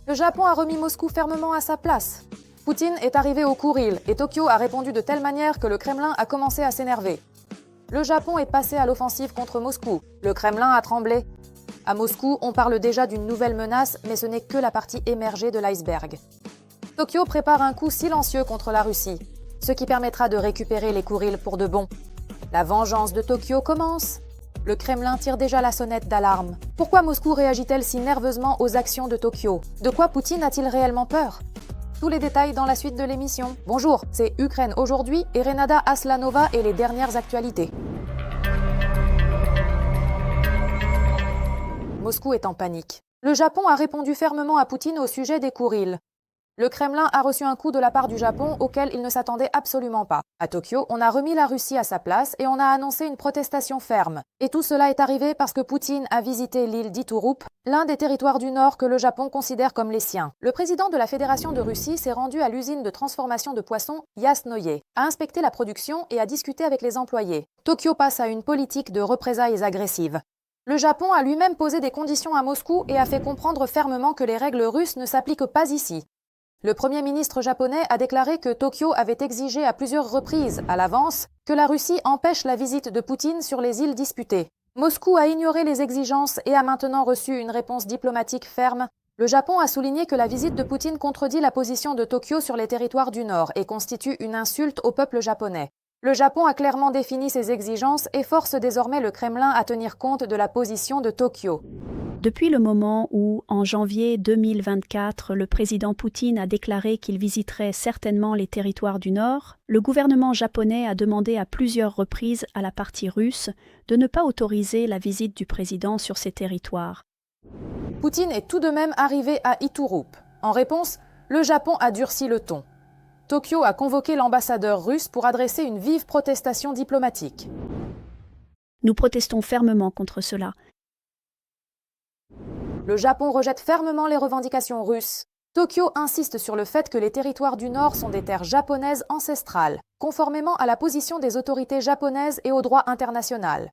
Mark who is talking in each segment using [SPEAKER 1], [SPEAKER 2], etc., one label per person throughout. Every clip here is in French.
[SPEAKER 1] Le Japon a remis Moscou fermement à sa place. Poutine est arrivé au Kouril et Tokyo a répondu de telle manière que le Kremlin a commencé à s'énerver. Le Japon est passé à l'offensive contre Moscou. Le Kremlin a tremblé. À Moscou, on parle déjà d'une nouvelle menace, mais ce n'est que la partie émergée de l'iceberg. Tokyo prépare un coup silencieux contre la Russie, ce qui permettra de récupérer les Kourils pour de bon. La vengeance de Tokyo commence. Le Kremlin tire déjà la sonnette d'alarme. Pourquoi Moscou réagit-elle si nerveusement aux actions de Tokyo? De quoi Poutine a-t-il réellement peur? Tous les détails dans la suite de l'émission. Bonjour, c'est Ukraine aujourd'hui et Renata Aslanova et les dernières actualités. Moscou est en panique. Le Japon a répondu fermement à Poutine au sujet des Kourils. Le Kremlin a reçu un coup de la part du Japon auquel il ne s'attendait absolument pas. À Tokyo, on a remis la Russie à sa place et on a annoncé une protestation ferme. Et tout cela est arrivé parce que Poutine a visité l'île d'Iturup, l'un des territoires du Nord que le Japon considère comme les siens. Le président de la Fédération de Russie s'est rendu à l'usine de transformation de poissons Yasnoye, a inspecté la production et a discuté avec les employés. Tokyo passe à une politique de représailles agressives. Le Japon a lui-même posé des conditions à Moscou et a fait comprendre fermement que les règles russes ne s'appliquent pas ici. Le Premier ministre japonais a déclaré que Tokyo avait exigé à plusieurs reprises, à l'avance, que la Russie empêche la visite de Poutine sur les îles disputées. Moscou a ignoré les exigences et a maintenant reçu une réponse diplomatique ferme. Le Japon a souligné que la visite de Poutine contredit la position de Tokyo sur les territoires du Nord et constitue une insulte au peuple japonais. Le Japon a clairement défini ses exigences et force désormais le Kremlin à tenir compte de la position de Tokyo.
[SPEAKER 2] Depuis le moment où, en janvier 2024, le président Poutine a déclaré qu'il visiterait certainement les territoires du Nord, le gouvernement japonais a demandé à plusieurs reprises à la partie russe de ne pas autoriser la visite du président sur ces territoires.
[SPEAKER 1] Poutine est tout de même arrivé à Iturup. En réponse, le Japon a durci le ton. Tokyo a convoqué l'ambassadeur russe pour adresser une vive protestation diplomatique.
[SPEAKER 2] Nous protestons fermement contre cela.
[SPEAKER 1] Le Japon rejette fermement les revendications russes. Tokyo insiste sur le fait que les territoires du Nord sont des terres japonaises ancestrales, conformément à la position des autorités japonaises et au droit international.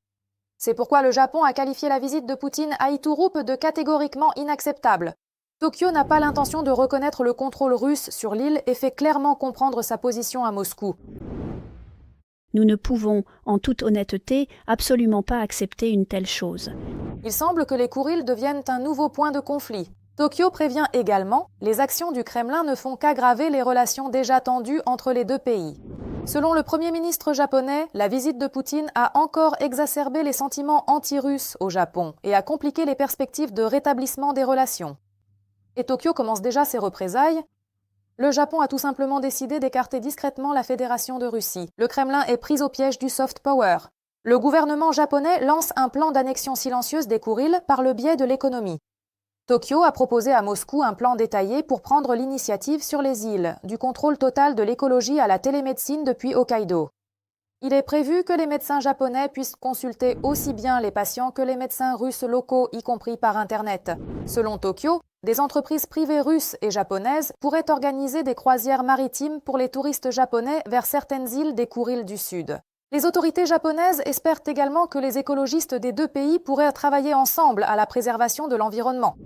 [SPEAKER 1] C'est pourquoi le Japon a qualifié la visite de Poutine à Iturup de catégoriquement inacceptable. Tokyo n'a pas l'intention de reconnaître le contrôle russe sur l'île et fait clairement comprendre sa position à Moscou.
[SPEAKER 2] Nous ne pouvons, en toute honnêteté, absolument pas accepter une telle chose.
[SPEAKER 1] Il semble que les Kourils deviennent un nouveau point de conflit. Tokyo prévient également, les actions du Kremlin ne font qu'aggraver les relations déjà tendues entre les deux pays. Selon le Premier ministre japonais, la visite de Poutine a encore exacerbé les sentiments anti-russes au Japon et a compliqué les perspectives de rétablissement des relations. Et Tokyo commence déjà ses représailles. Le Japon a tout simplement décidé d'écarter discrètement la Fédération de Russie. Le Kremlin est pris au piège du soft power. Le gouvernement japonais lance un plan d'annexion silencieuse des Kourils par le biais de l'économie. Tokyo a proposé à Moscou un plan détaillé pour prendre l'initiative sur les îles, du contrôle total de l'écologie à la télémédecine depuis Hokkaido. Il est prévu que les médecins japonais puissent consulter aussi bien les patients que les médecins russes locaux, y compris par Internet. Selon Tokyo, des entreprises privées russes et japonaises pourraient organiser des croisières maritimes pour les touristes japonais vers certaines îles des Kourils du Sud. Les autorités japonaises espèrent également que les écologistes des deux pays pourraient travailler ensemble à la préservation de l'environnement.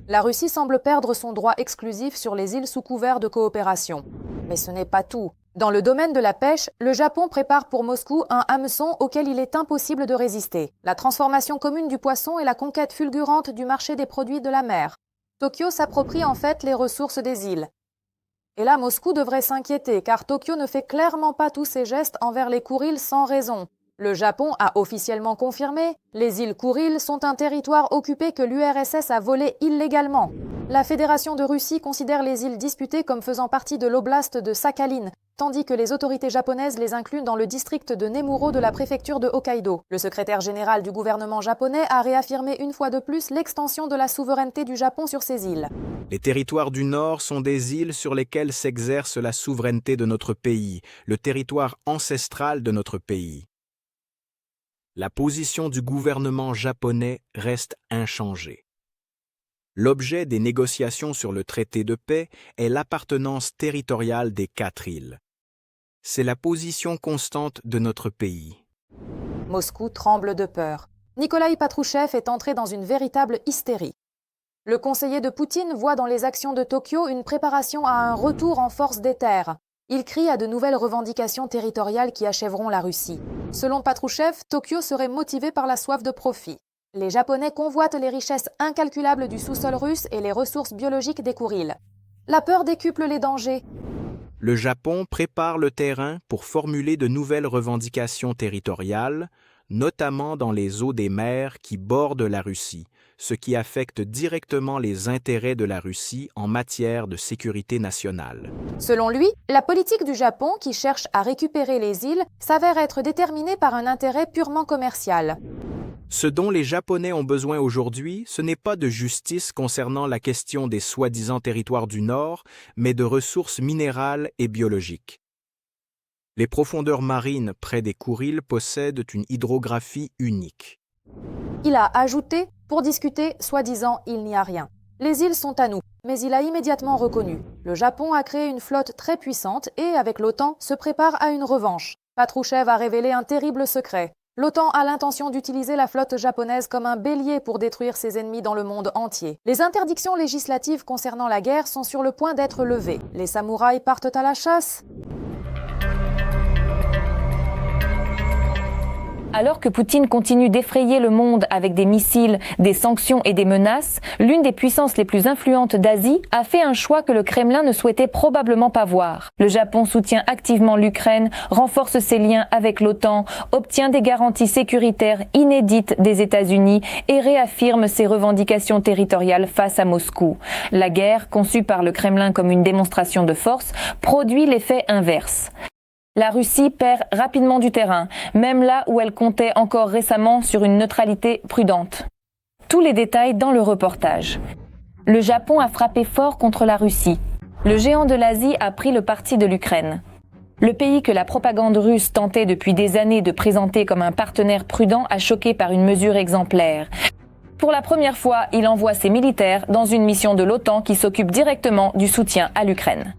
[SPEAKER 1] La Russie semble perdre son droit exclusif sur les îles sous couvert de coopération. Mais ce n'est pas tout. Dans le domaine de la pêche, le Japon prépare pour Moscou un hameçon auquel il est impossible de résister. La transformation commune du poisson et la conquête fulgurante du marché des produits de la mer. Tokyo s'approprie en fait les ressources des îles. Et là, Moscou devrait s'inquiéter, car Tokyo ne fait clairement pas tous ses gestes envers les Kourils sans raison. Le Japon a officiellement confirmé, les îles Kourils sont un territoire occupé que l'URSS a volé illégalement. La Fédération de Russie considère les îles disputées comme faisant partie de l'oblast de Sakhalin, tandis que les autorités japonaises les incluent dans le district de Nemuro de la préfecture de Hokkaido. Le secrétaire général du gouvernement japonais a réaffirmé une fois de plus l'extension de la souveraineté du Japon sur ces îles.
[SPEAKER 3] Les territoires du Nord sont des îles sur lesquelles s'exerce la souveraineté de notre pays, le territoire ancestral de notre pays. La position du gouvernement japonais reste inchangée. L'objet des négociations sur le traité de paix est l'appartenance territoriale des 4 îles. C'est la position constante de notre pays.
[SPEAKER 1] Moscou tremble de peur. Nikolaï Patrouchev est entré dans une véritable hystérie. Le conseiller de Poutine voit dans les actions de Tokyo une préparation à un retour en force des terres. Il crie à de nouvelles revendications territoriales qui achèveront la Russie. Selon Patrouchev, Tokyo serait motivé par la soif de profit. Les Japonais convoitent les richesses incalculables du sous-sol russe et les ressources biologiques des Kourils. La peur décuple les dangers.
[SPEAKER 3] Le Japon prépare le terrain pour formuler de nouvelles revendications territoriales, notamment dans les eaux des mers qui bordent la Russie, ce qui affecte directement les intérêts de la Russie en matière de sécurité nationale.
[SPEAKER 1] Selon lui, la politique du Japon, qui cherche à récupérer les îles, s'avère être déterminée par un intérêt purement commercial.
[SPEAKER 3] Ce dont les Japonais ont besoin aujourd'hui, ce n'est pas de justice concernant la question des soi-disant territoires du Nord, mais de ressources minérales et biologiques. Les profondeurs marines près des Kourils possèdent une hydrographie unique.
[SPEAKER 1] Il a ajouté, pour discuter, soi-disant, il n'y a rien. Les îles sont à nous, mais il a immédiatement reconnu. Le Japon a créé une flotte très puissante et, avec l'OTAN, se prépare à une revanche. Patrouchev a révélé un terrible secret. L'OTAN a l'intention d'utiliser la flotte japonaise comme un bélier pour détruire ses ennemis dans le monde entier. Les interdictions législatives concernant la guerre sont sur le point d'être levées. Les samouraïs partent à la chasse.
[SPEAKER 4] Alors que Poutine continue d'effrayer le monde avec des missiles, des sanctions et des menaces, l'une des puissances les plus influentes d'Asie a fait un choix que le Kremlin ne souhaitait probablement pas voir. Le Japon soutient activement l'Ukraine, renforce ses liens avec l'OTAN, obtient des garanties sécuritaires inédites des États-Unis et réaffirme ses revendications territoriales face à Moscou. La guerre, conçue par le Kremlin comme une démonstration de force, produit l'effet inverse. La Russie perd rapidement du terrain, même là où elle comptait encore récemment sur une neutralité prudente. Tous les détails dans le reportage. Le Japon a frappé fort contre la Russie. Le géant de l'Asie a pris le parti de l'Ukraine. Le pays que la propagande russe tentait depuis des années de présenter comme un partenaire prudent a choqué par une mesure exemplaire. Pour la première fois, il envoie ses militaires dans une mission de l'OTAN qui s'occupe directement du soutien à l'Ukraine.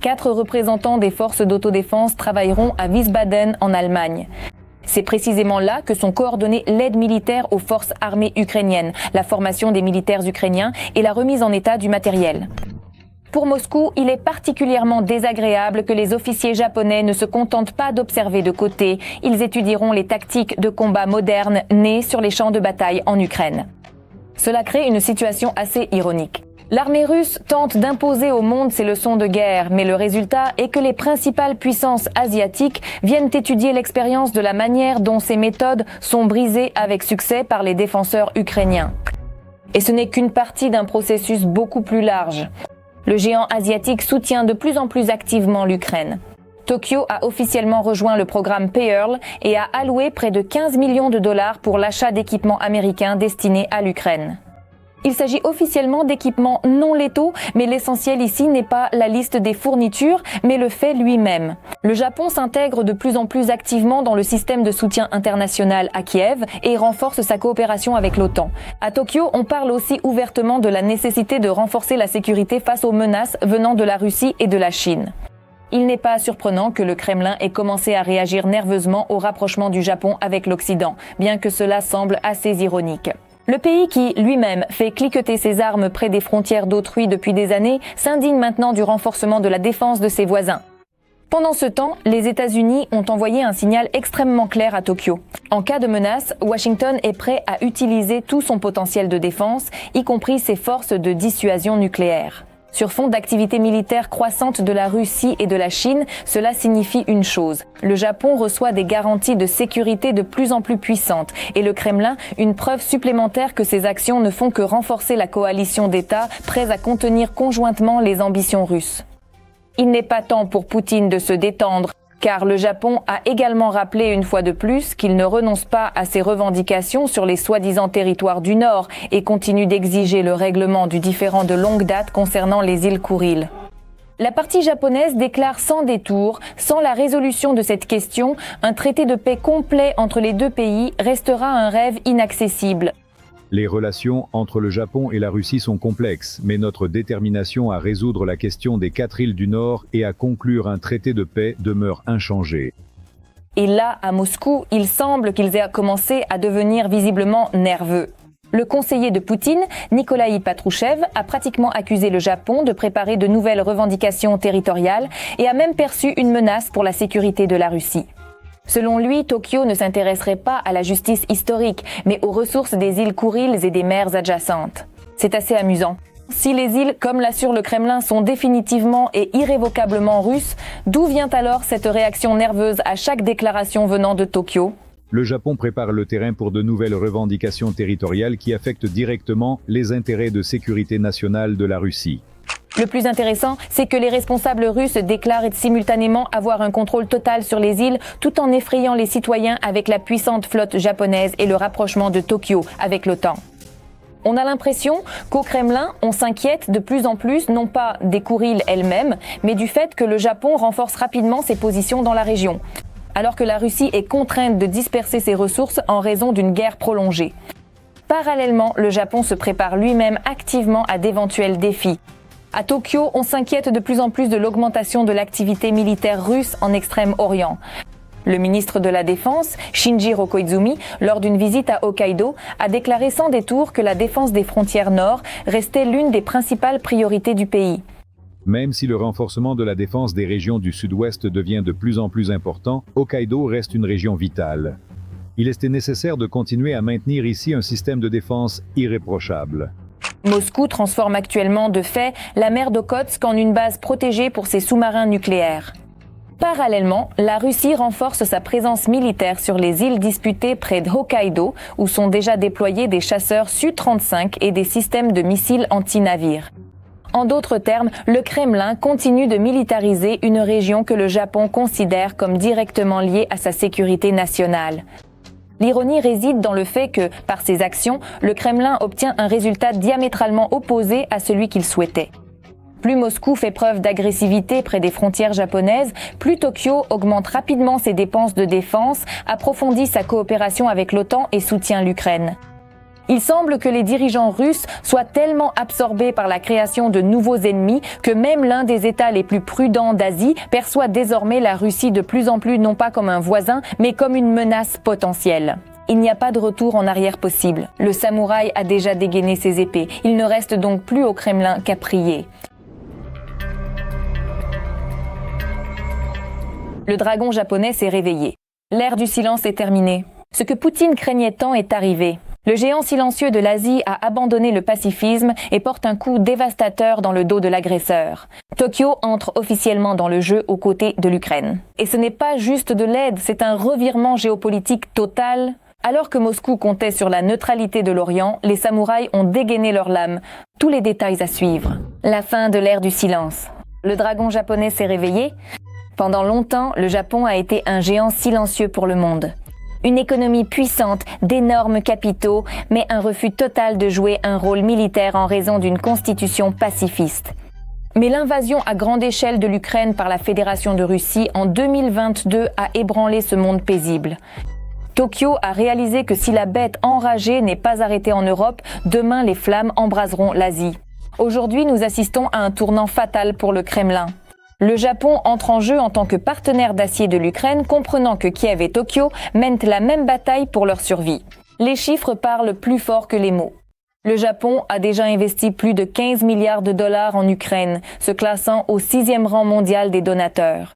[SPEAKER 4] 4 représentants des forces d'autodéfense travailleront à Wiesbaden en Allemagne. C'est précisément là que sont coordonnées l'aide militaire aux forces armées ukrainiennes, la formation des militaires ukrainiens et la remise en état du matériel. Pour Moscou, il est particulièrement désagréable que les officiers japonais ne se contentent pas d'observer de côté. Ils étudieront les tactiques de combat modernes nées sur les champs de bataille en Ukraine. Cela crée une situation assez ironique. L'armée russe tente d'imposer au monde ses leçons de guerre, mais le résultat est que les principales puissances asiatiques viennent étudier l'expérience de la manière dont ces méthodes sont brisées avec succès par les défenseurs ukrainiens. Et ce n'est qu'une partie d'un processus beaucoup plus large. Le géant asiatique soutient de plus en plus activement l'Ukraine. Tokyo a officiellement rejoint le programme Pearl et a alloué près de 15 millions de dollars pour l'achat d'équipements américains destinés à l'Ukraine. Il s'agit officiellement d'équipements non létaux, mais l'essentiel ici n'est pas la liste des fournitures, mais le fait lui-même. Le Japon s'intègre de plus en plus activement dans le système de soutien international à Kiev et renforce sa coopération avec l'OTAN. À Tokyo, on parle aussi ouvertement de la nécessité de renforcer la sécurité face aux menaces venant de la Russie et de la Chine. Il n'est pas surprenant que le Kremlin ait commencé à réagir nerveusement au rapprochement du Japon avec l'Occident, bien que cela semble assez ironique. Le pays qui, lui-même, fait cliqueter ses armes près des frontières d'autrui depuis des années, s'indigne maintenant du renforcement de la défense de ses voisins. Pendant ce temps, les États-Unis ont envoyé un signal extrêmement clair à Tokyo. En cas de menace, Washington est prêt à utiliser tout son potentiel de défense, y compris ses forces de dissuasion nucléaire. Sur fond d'activités militaires croissantes de la Russie et de la Chine, cela signifie une chose. Le Japon reçoit des garanties de sécurité de plus en plus puissantes et le Kremlin, une preuve supplémentaire que ses actions ne font que renforcer la coalition d'États prêts à contenir conjointement les ambitions russes. Il n'est pas temps pour Poutine de se détendre, car le Japon a également rappelé une fois de plus qu'il ne renonce pas à ses revendications sur les soi-disant territoires du Nord et continue d'exiger le règlement du différend de longue date concernant les îles Kourils. La partie japonaise déclare sans détour, sans la résolution de cette question, un traité de paix complet entre les deux pays restera un rêve inaccessible.
[SPEAKER 5] Les relations entre le Japon et la Russie sont complexes, mais notre détermination à résoudre la question des 4 îles du Nord et à conclure un traité de paix demeure inchangée.
[SPEAKER 4] Et là, à Moscou, il semble qu'ils aient commencé à devenir visiblement nerveux. Le conseiller de Poutine, Nikolaï Patrushev, a pratiquement accusé le Japon de préparer de nouvelles revendications territoriales et a même perçu une menace pour la sécurité de la Russie. Selon lui, Tokyo ne s'intéresserait pas à la justice historique, mais aux ressources des îles Kouriles et des mers adjacentes. C'est assez amusant. Si les îles, comme l'assure le Kremlin, sont définitivement et irrévocablement russes, d'où vient alors cette réaction nerveuse à chaque déclaration venant de Tokyo ?
[SPEAKER 5] Le Japon prépare le terrain pour de nouvelles revendications territoriales qui affectent directement les intérêts de sécurité nationale de la Russie.
[SPEAKER 4] Le plus intéressant, c'est que les responsables russes déclarent simultanément avoir un contrôle total sur les îles tout en effrayant les citoyens avec la puissante flotte japonaise et le rapprochement de Tokyo avec l'OTAN. On a l'impression qu'au Kremlin, on s'inquiète de plus en plus non pas des Kouriles elles-mêmes, mais du fait que le Japon renforce rapidement ses positions dans la région, alors que la Russie est contrainte de disperser ses ressources en raison d'une guerre prolongée. Parallèlement, le Japon se prépare lui-même activement à d'éventuels défis. À Tokyo, on s'inquiète de plus en plus de l'augmentation de l'activité militaire russe en Extrême-Orient. Le ministre de la Défense, Shinjiro Koizumi, lors d'une visite à Hokkaido, a déclaré sans détour que la défense des frontières nord restait l'une des principales priorités du pays.
[SPEAKER 5] Même si le renforcement de la défense des régions du sud-ouest devient de plus en plus important, Hokkaido reste une région vitale. Il était nécessaire de continuer à maintenir ici un système de défense irréprochable.
[SPEAKER 4] Moscou transforme actuellement de fait la mer d'Okhotsk en une base protégée pour ses sous-marins nucléaires. Parallèlement, la Russie renforce sa présence militaire sur les îles disputées près de Hokkaido, où sont déjà déployés des chasseurs Su-35 et des systèmes de missiles anti-navires. En d'autres termes, le Kremlin continue de militariser une région que le Japon considère comme directement liée à sa sécurité nationale. L'ironie réside dans le fait que, par ses actions, le Kremlin obtient un résultat diamétralement opposé à celui qu'il souhaitait. Plus Moscou fait preuve d'agressivité près des frontières japonaises, plus Tokyo augmente rapidement ses dépenses de défense, approfondit sa coopération avec l'OTAN et soutient l'Ukraine. Il semble que les dirigeants russes soient tellement absorbés par la création de nouveaux ennemis que même l'un des États les plus prudents d'Asie perçoit désormais la Russie de plus en plus non pas comme un voisin, mais comme une menace potentielle. Il n'y a pas de retour en arrière possible. Le samouraï a déjà dégainé ses épées. Il ne reste donc plus au Kremlin qu'à prier. Le dragon japonais s'est réveillé. L'ère du silence est terminée. Ce que Poutine craignait tant est arrivé. Le géant silencieux de l'Asie a abandonné le pacifisme et porte un coup dévastateur dans le dos de l'agresseur. Tokyo entre officiellement dans le jeu aux côtés de l'Ukraine. Et ce n'est pas juste de l'aide, c'est un revirement géopolitique total. Alors que Moscou comptait sur la neutralité de l'Orient, les samouraïs ont dégainé leurs lames. Tous les détails à suivre. La fin de l'ère du silence. Le dragon japonais s'est réveillé. Pendant longtemps, le Japon a été un géant silencieux pour le monde. Une économie puissante, d'énormes capitaux, mais un refus total de jouer un rôle militaire en raison d'une constitution pacifiste. Mais l'invasion à grande échelle de l'Ukraine par la Fédération de Russie en 2022 a ébranlé ce monde paisible. Tokyo a réalisé que si la bête enragée n'est pas arrêtée en Europe, demain les flammes embraseront l'Asie. Aujourd'hui, nous assistons à un tournant fatal pour le Kremlin. Le Japon entre en jeu en tant que partenaire d'acier de l'Ukraine, comprenant que Kiev et Tokyo mènent la même bataille pour leur survie. Les chiffres parlent plus fort que les mots. Le Japon a déjà investi plus de 15 milliards de dollars en Ukraine, se classant au 6e rang mondial des donateurs.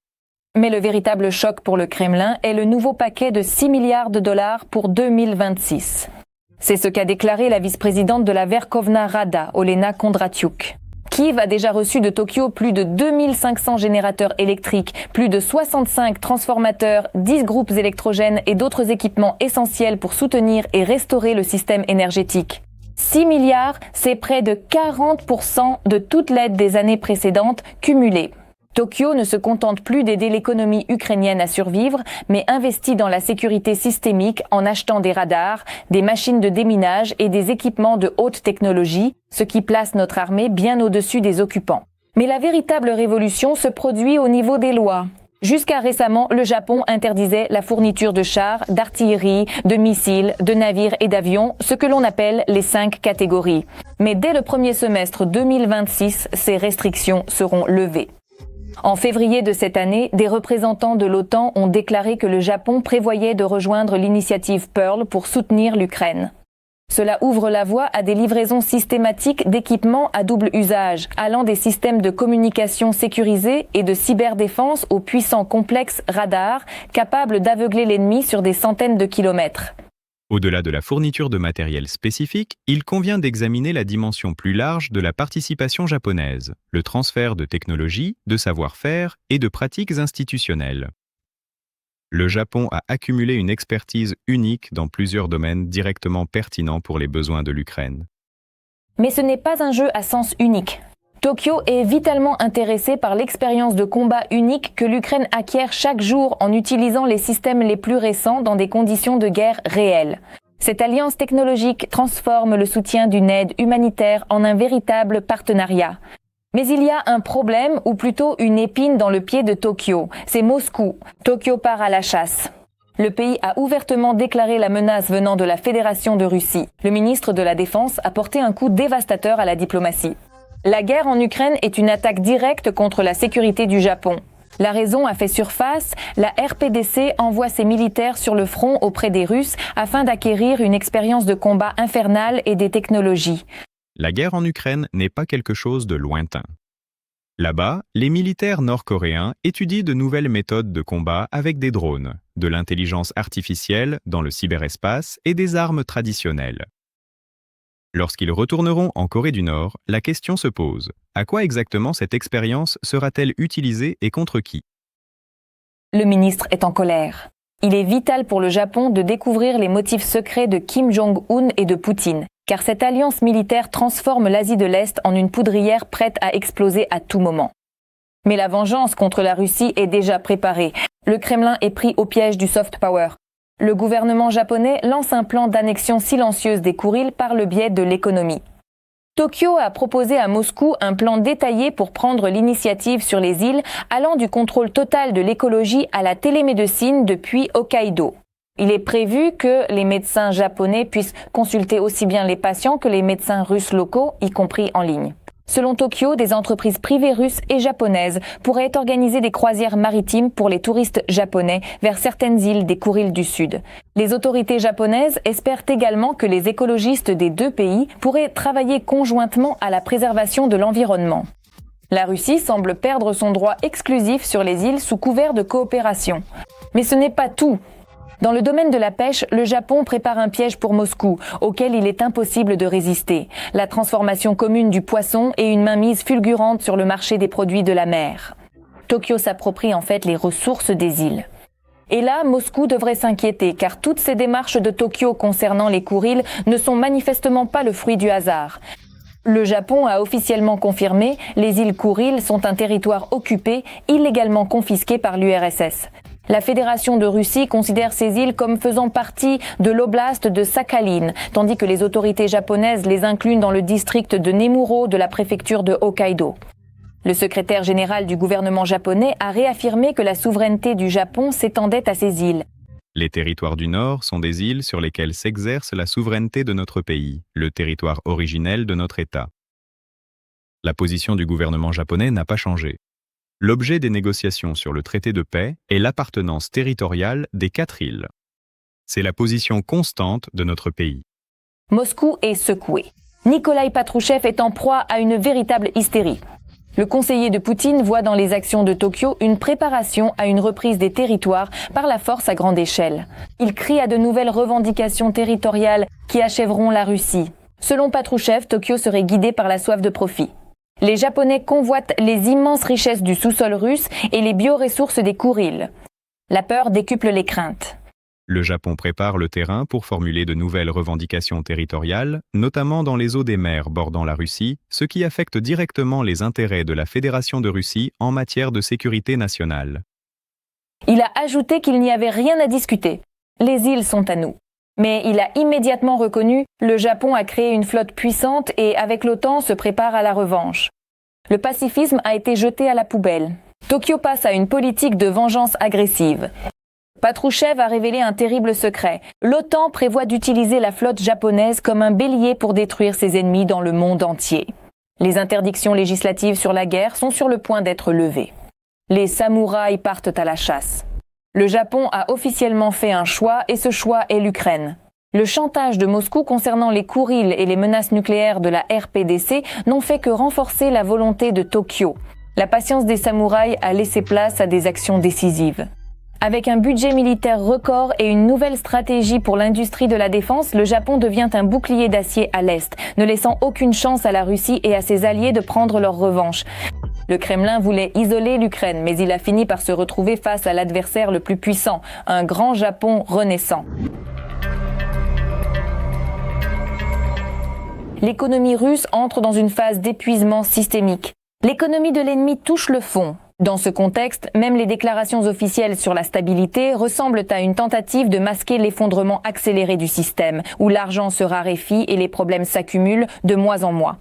[SPEAKER 4] Mais le véritable choc pour le Kremlin est le nouveau paquet de 6 milliards de dollars pour 2026. C'est ce qu'a déclaré la vice-présidente de la Verkhovna Rada, Olena Kondratiuk. Kiev a déjà reçu de Tokyo plus de 2500 générateurs électriques, plus de 65 transformateurs, 10 groupes électrogènes et d'autres équipements essentiels pour soutenir et restaurer le système énergétique. 6 milliards, c'est près de 40% de toute l'aide des années précédentes cumulée. Tokyo ne se contente plus d'aider l'économie ukrainienne à survivre, mais investit dans la sécurité systémique en achetant des radars, des machines de déminage et des équipements de haute technologie, ce qui place notre armée bien au-dessus des occupants. Mais la véritable révolution se produit au niveau des lois. Jusqu'à récemment, le Japon interdisait la fourniture de chars, d'artillerie, de missiles, de navires et d'avions, ce que l'on appelle les 5 catégories. Mais dès le premier semestre 2026, ces restrictions seront levées. En février de cette année, des représentants de l'OTAN ont déclaré que le Japon prévoyait de rejoindre l'initiative Pearl pour soutenir l'Ukraine. Cela ouvre la voie à des livraisons systématiques d'équipements à double usage, allant des systèmes de communication sécurisés et de cyberdéfense aux puissants complexes radars, capables d'aveugler l'ennemi sur des centaines de kilomètres.
[SPEAKER 6] Au-delà de la fourniture de matériel spécifique, il convient d'examiner la dimension plus large de la participation japonaise, le transfert de technologies, de savoir-faire et de pratiques institutionnelles. Le Japon a accumulé une expertise unique dans plusieurs domaines directement pertinents pour les besoins de l'Ukraine.
[SPEAKER 4] Mais ce n'est pas un jeu à sens unique. Tokyo est vitalement intéressé par l'expérience de combat unique que l'Ukraine acquiert chaque jour en utilisant les systèmes les plus récents dans des conditions de guerre réelles. Cette alliance technologique transforme le soutien d'une aide humanitaire en un véritable partenariat. Mais il y a un problème, ou plutôt une épine dans le pied de Tokyo. C'est Moscou. Tokyo part à la chasse. Le pays a ouvertement déclaré la menace venant de la Fédération de Russie. Le ministre de la Défense a porté un coup dévastateur à la diplomatie. La guerre en Ukraine est une attaque directe contre la sécurité du Japon. La raison a fait surface, la RPDC envoie ses militaires sur le front auprès des Russes afin d'acquérir une expérience de combat infernale et des technologies.
[SPEAKER 6] La guerre en Ukraine n'est pas quelque chose de lointain. Là-bas, les militaires nord-coréens étudient de nouvelles méthodes de combat avec des drones, de l'intelligence artificielle dans le cyberespace et des armes traditionnelles. Lorsqu'ils retourneront en Corée du Nord, la question se pose. À quoi exactement cette expérience sera-t-elle utilisée et contre qui?
[SPEAKER 4] Le ministre est en colère. Il est vital pour le Japon de découvrir les motifs secrets de Kim Jong-un et de Poutine, car cette alliance militaire transforme l'Asie de l'Est en une poudrière prête à exploser à tout moment. Mais la vengeance contre la Russie est déjà préparée. Le Kremlin est pris au piège du soft power. Le gouvernement japonais lance un plan d'annexion silencieuse des Kourils par le biais de l'économie. Tokyo a proposé à Moscou un plan détaillé pour prendre l'initiative sur les îles, allant du contrôle total de l'écologie à la télémédecine depuis Hokkaido. Il est prévu que les médecins japonais puissent consulter aussi bien les patients que les médecins russes locaux, y compris en ligne. Selon Tokyo, des entreprises privées russes et japonaises pourraient organiser des croisières maritimes pour les touristes japonais vers certaines îles des Kourils du Sud. Les autorités japonaises espèrent également que les écologistes des deux pays pourraient travailler conjointement à la préservation de l'environnement. La Russie semble perdre son droit exclusif sur les îles sous couvert de coopération. Mais ce n'est pas tout. Dans le domaine de la pêche, le Japon prépare un piège pour Moscou, auquel il est impossible de résister. La transformation commune du poisson et une mainmise fulgurante sur le marché des produits de la mer. Tokyo s'approprie en fait les ressources des îles. Et là, Moscou devrait s'inquiéter, car toutes ces démarches de Tokyo concernant les Kourils ne sont manifestement pas le fruit du hasard. Le Japon a officiellement confirmé, les îles Kourils sont un territoire occupé, illégalement confisqué par l'URSS. La Fédération de Russie considère ces îles comme faisant partie de l'oblast de Sakhalin, tandis que les autorités japonaises les incluent dans le district de Nemuro de la préfecture de Hokkaido. Le secrétaire général du gouvernement japonais a réaffirmé que la souveraineté du Japon s'étendait à ces îles.
[SPEAKER 6] Les territoires du Nord sont des îles sur lesquelles s'exerce la souveraineté de notre pays, le territoire originel de notre État. La position du gouvernement japonais n'a pas changé. L'objet des négociations sur le traité de paix est l'appartenance territoriale des 4 îles. C'est la position constante de notre pays.
[SPEAKER 4] Moscou est secoué. Nikolaï Patrouchev est en proie à une véritable hystérie. Le conseiller de Poutine voit dans les actions de Tokyo une préparation à une reprise des territoires par la force à grande échelle. Il crie à de nouvelles revendications territoriales qui achèveront la Russie. Selon Patrouchev, Tokyo serait guidé par la soif de profit. Les Japonais convoitent les immenses richesses du sous-sol russe et les bioressources des Kourils. La peur décuple les craintes.
[SPEAKER 6] Le Japon prépare le terrain pour formuler de nouvelles revendications territoriales, notamment dans les eaux des mers bordant la Russie, ce qui affecte directement les intérêts de la Fédération de Russie en matière de sécurité nationale.
[SPEAKER 4] Il a ajouté qu'il n'y avait rien à discuter. Les îles sont à nous. Mais il a immédiatement reconnu, le Japon a créé une flotte puissante et avec l'OTAN se prépare à la revanche. Le pacifisme a été jeté à la poubelle. Tokyo passe à une politique de vengeance agressive. Patrouchev a révélé un terrible secret. L'OTAN prévoit d'utiliser la flotte japonaise comme un bélier pour détruire ses ennemis dans le monde entier. Les interdictions législatives sur la guerre sont sur le point d'être levées. Les samouraïs partent à la chasse. Le Japon a officiellement fait un choix et ce choix est l'Ukraine. Le chantage de Moscou concernant les Kourils et les menaces nucléaires de la RPDC n'ont fait que renforcer la volonté de Tokyo. La patience des samouraïs a laissé place à des actions décisives. Avec un budget militaire record et une nouvelle stratégie pour l'industrie de la défense, le Japon devient un bouclier d'acier à l'Est, ne laissant aucune chance à la Russie et à ses alliés de prendre leur revanche. Le Kremlin voulait isoler l'Ukraine, mais il a fini par se retrouver face à l'adversaire le plus puissant, un grand Japon renaissant. L'économie russe entre dans une phase d'épuisement systémique. L'économie de l'ennemi touche le fond. Dans ce contexte, même les déclarations officielles sur la stabilité ressemblent à une tentative de masquer l'effondrement accéléré du système, où l'argent se raréfie et les problèmes s'accumulent de mois en mois.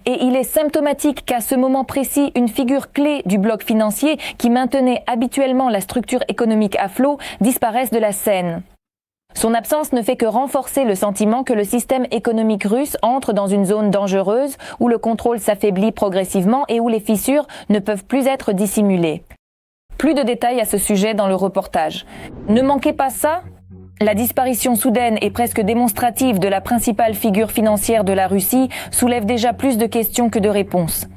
[SPEAKER 4] Et il est symptomatique qu'à ce moment précis, une figure clé du bloc financier qui maintenait habituellement la structure économique à flot disparaisse de la scène. Son absence ne fait que renforcer le sentiment que le système économique russe entre dans une zone dangereuse où le contrôle s'affaiblit progressivement et où les fissures ne peuvent plus être dissimulées. Plus de détails à ce sujet dans le reportage. Ne manquez pas ça ? La disparition soudaine et presque démonstrative de la principale figure financière de la Russie soulève déjà plus de questions que de réponses.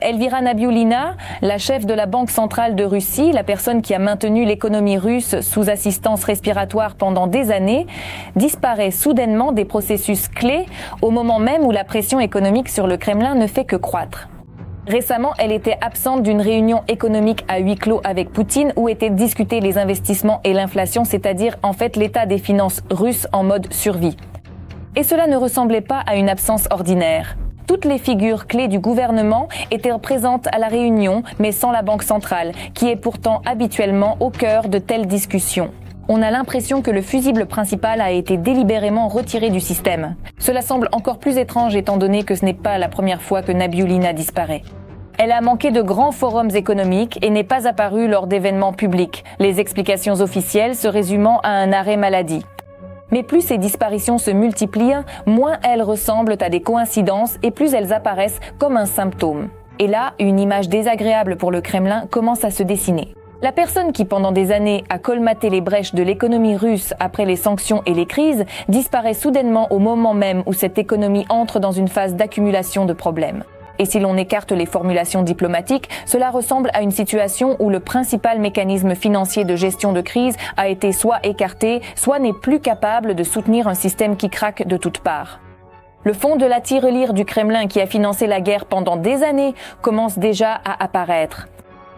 [SPEAKER 4] Elvira Nabiullina, la chef de la Banque centrale de Russie, la personne qui a maintenu l'économie russe sous assistance respiratoire pendant des années, disparaît soudainement des processus clés au moment même où la pression économique sur le Kremlin ne fait que croître. Récemment, elle était absente d'une réunion économique à huis clos avec Poutine où étaient discutés les investissements et l'inflation, c'est-à-dire en fait l'état des finances russes en mode survie. Et cela ne ressemblait pas à une absence ordinaire. Toutes les figures clés du gouvernement étaient présentes à la réunion, mais sans la Banque centrale, qui est pourtant habituellement au cœur de telles discussions. On a l'impression que le fusible principal a été délibérément retiré du système. Cela semble encore plus étrange étant donné que ce n'est pas la première fois que Nabiullina disparaît. Elle a manqué de grands forums économiques et n'est pas apparue lors d'événements publics, les explications officielles se résumant à un arrêt maladie. Mais plus ces disparitions se multiplient, moins elles ressemblent à des coïncidences et plus elles apparaissent comme un symptôme. Et là, une image désagréable pour le Kremlin commence à se dessiner. La personne qui, pendant des années, a colmaté les brèches de l'économie russe après les sanctions et les crises, disparaît soudainement au moment même où cette économie entre dans une phase d'accumulation de problèmes. Et si l'on écarte les formulations diplomatiques, cela ressemble à une situation où le principal mécanisme financier de gestion de crise a été soit écarté, soit n'est plus capable de soutenir un système qui craque de toutes parts. Le fond de la tirelire du Kremlin qui a financé la guerre pendant des années commence déjà à apparaître.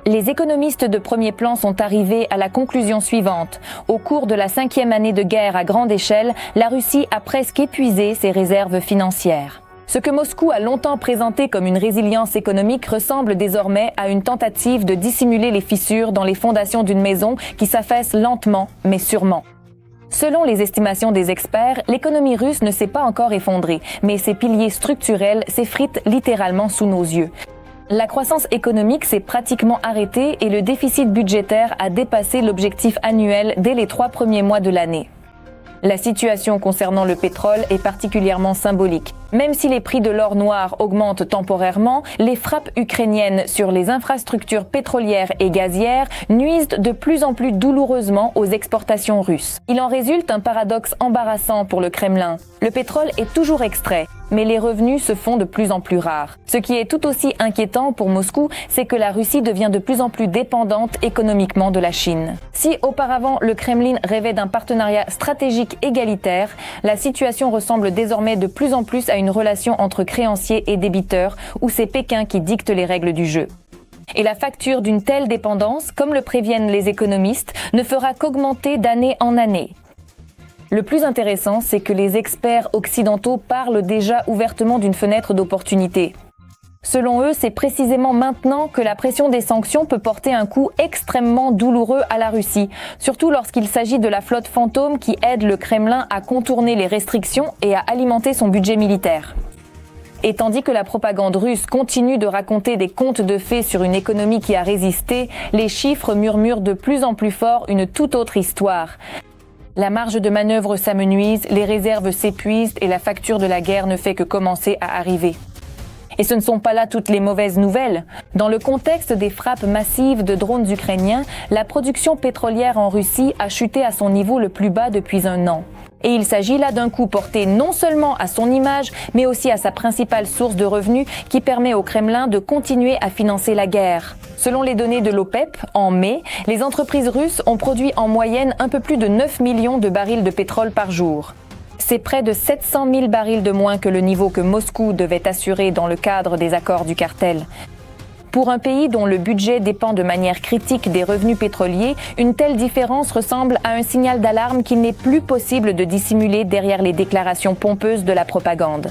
[SPEAKER 4] Les économistes de premier plan sont arrivés à la conclusion suivante. Au cours de la 5e année de guerre à grande échelle, la Russie a presque épuisé ses réserves financières. Ce que Moscou a longtemps présenté comme une résilience économique ressemble désormais à une tentative de dissimuler les fissures dans les fondations d'une maison qui s'affaisse lentement mais sûrement. Selon les estimations des experts, l'économie russe ne s'est pas encore effondrée, mais ses piliers structurels s'effritent littéralement sous nos yeux. La croissance économique s'est pratiquement arrêtée et le déficit budgétaire a dépassé l'objectif annuel dès les 3 premiers mois de l'année. La situation concernant le pétrole est particulièrement symbolique. Même si les prix de l'or noir augmentent temporairement, les frappes ukrainiennes sur les infrastructures pétrolières et gazières nuisent de plus en plus douloureusement aux exportations russes. Il en résulte un paradoxe embarrassant pour le Kremlin. Le pétrole est toujours extrait, mais les revenus se font de plus en plus rares. Ce qui est tout aussi inquiétant pour Moscou, c'est que la Russie devient de plus en plus dépendante économiquement de la Chine. Si auparavant le Kremlin rêvait d'un partenariat stratégique égalitaire, la situation ressemble désormais de plus en plus à une relation entre créanciers et débiteurs où c'est Pékin qui dicte les règles du jeu. Et la facture d'une telle dépendance, comme le préviennent les économistes, ne fera qu'augmenter d'année en année. Le plus intéressant, c'est que les experts occidentaux parlent déjà ouvertement d'une fenêtre d'opportunité. Selon eux, c'est précisément maintenant que la pression des sanctions peut porter un coup extrêmement douloureux à la Russie, surtout lorsqu'il s'agit de la flotte fantôme qui aide le Kremlin à contourner les restrictions et à alimenter son budget militaire. Et tandis que la propagande russe continue de raconter des contes de fées sur une économie qui a résisté, les chiffres murmurent de plus en plus fort une toute autre histoire. La marge de manœuvre s'amenuise, les réserves s'épuisent et la facture de la guerre ne fait que commencer à arriver. Et ce ne sont pas là toutes les mauvaises nouvelles. Dans le contexte des frappes massives de drones ukrainiens, la production pétrolière en Russie a chuté à son niveau le plus bas depuis un an. Et il s'agit là d'un coup porté non seulement à son image, mais aussi à sa principale source de revenus qui permet au Kremlin de continuer à financer la guerre. Selon les données de l'OPEP, en mai, les entreprises russes ont produit en moyenne un peu plus de 9 millions de barils de pétrole par jour. C'est près de 700 000 barils de moins que le niveau que Moscou devait assurer dans le cadre des accords du cartel. Pour un pays dont le budget dépend de manière critique des revenus pétroliers, une telle différence ressemble à un signal d'alarme qu'il n'est plus possible de dissimuler derrière les déclarations pompeuses de la propagande.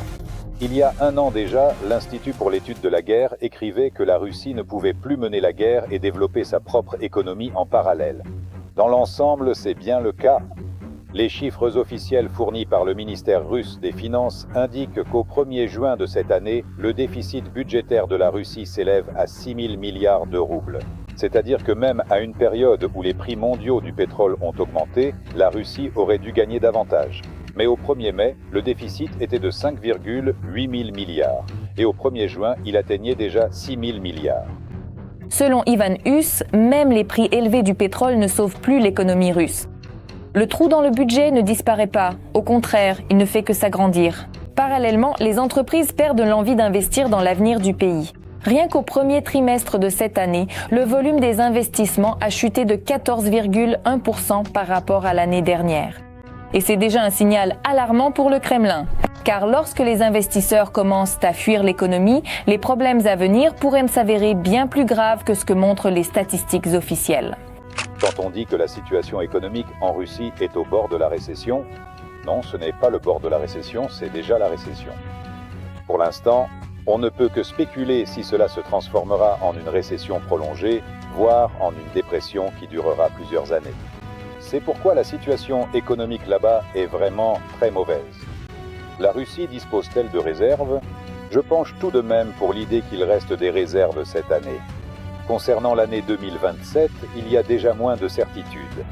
[SPEAKER 5] Il y a un an déjà, l'Institut pour l'étude de la guerre écrivait que la Russie ne pouvait plus mener la guerre et développer sa propre économie en parallèle. Dans l'ensemble, c'est bien le cas. Les chiffres officiels fournis par le ministère russe des Finances indiquent qu'au 1er juin de cette année, le déficit budgétaire de la Russie s'élève à 6 000 milliards de roubles. C'est-à-dire que même à une période où les prix mondiaux du pétrole ont augmenté, la Russie aurait dû gagner davantage. Mais au 1er mai, le déficit était de 5,8 000 milliards. Et au 1er juin, il atteignait déjà 6 000 milliards.
[SPEAKER 4] Selon Ivan Huss, même les prix élevés du pétrole ne sauvent plus l'économie russe. Le trou dans le budget ne disparaît pas. Au contraire, il ne fait que s'agrandir. Parallèlement, les entreprises perdent l'envie d'investir dans l'avenir du pays. Rien qu'au premier trimestre de cette année, le volume des investissements a chuté de 14,1% par rapport à l'année dernière. Et c'est déjà un signal alarmant pour le Kremlin. Car lorsque les investisseurs commencent à fuir l'économie, les problèmes à venir pourraient s'avérer bien plus graves que ce que montrent les statistiques officielles.
[SPEAKER 5] Quand on dit que la situation économique en Russie est au bord de la récession, non, ce n'est pas le bord de la récession, c'est déjà la récession. Pour l'instant, on ne peut que spéculer si cela se transformera en une récession prolongée, voire en une dépression qui durera plusieurs années. C'est pourquoi la situation économique là-bas est vraiment très mauvaise. La Russie dispose-t-elle de réserves ? Je penche tout de même pour l'idée qu'il reste des réserves cette année. Concernant l'année 2027, il y a déjà moins de certitudes.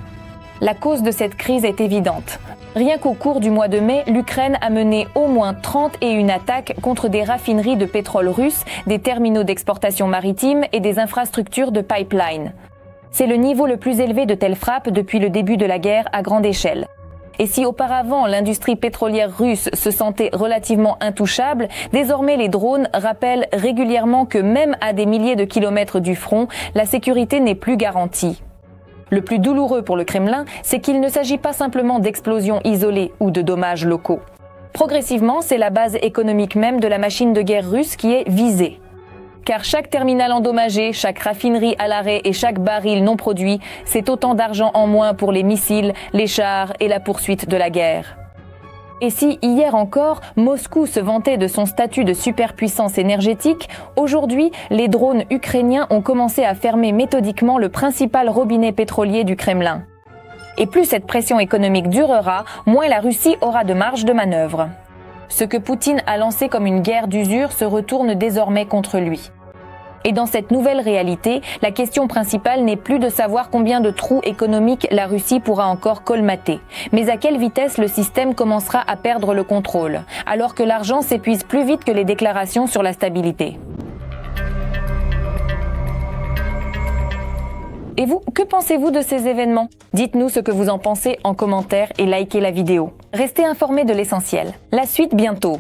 [SPEAKER 4] La cause de cette crise est évidente. Rien qu'au cours du mois de mai, l'Ukraine a mené au moins 31 attaques contre des raffineries de pétrole russes, des terminaux d'exportation maritime et des infrastructures de pipeline. C'est le niveau le plus élevé de telles frappes depuis le début de la guerre à grande échelle. Et si auparavant l'industrie pétrolière russe se sentait relativement intouchable, désormais les drones rappellent régulièrement que même à des milliers de kilomètres du front, la sécurité n'est plus garantie. Le plus douloureux pour le Kremlin, c'est qu'il ne s'agit pas simplement d'explosions isolées ou de dommages locaux. Progressivement, c'est la base économique même de la machine de guerre russe qui est visée. Car chaque terminal endommagé, chaque raffinerie à l'arrêt et chaque baril non produit, c'est autant d'argent en moins pour les missiles, les chars et la poursuite de la guerre. Et si hier encore, Moscou se vantait de son statut de superpuissance énergétique, aujourd'hui, les drones ukrainiens ont commencé à fermer méthodiquement le principal robinet pétrolier du Kremlin. Et plus cette pression économique durera, moins la Russie aura de marge de manœuvre. Ce que Poutine a lancé comme une guerre d'usure se retourne désormais contre lui. Et dans cette nouvelle réalité, la question principale n'est plus de savoir combien de trous économiques la Russie pourra encore colmater, mais à quelle vitesse le système commencera à perdre le contrôle, alors que l'argent s'épuise plus vite que les déclarations sur la stabilité. Et vous, que pensez-vous de ces événements ? Dites-nous ce que vous en pensez en commentaire et likez la vidéo. Restez informés de l'essentiel. La suite bientôt.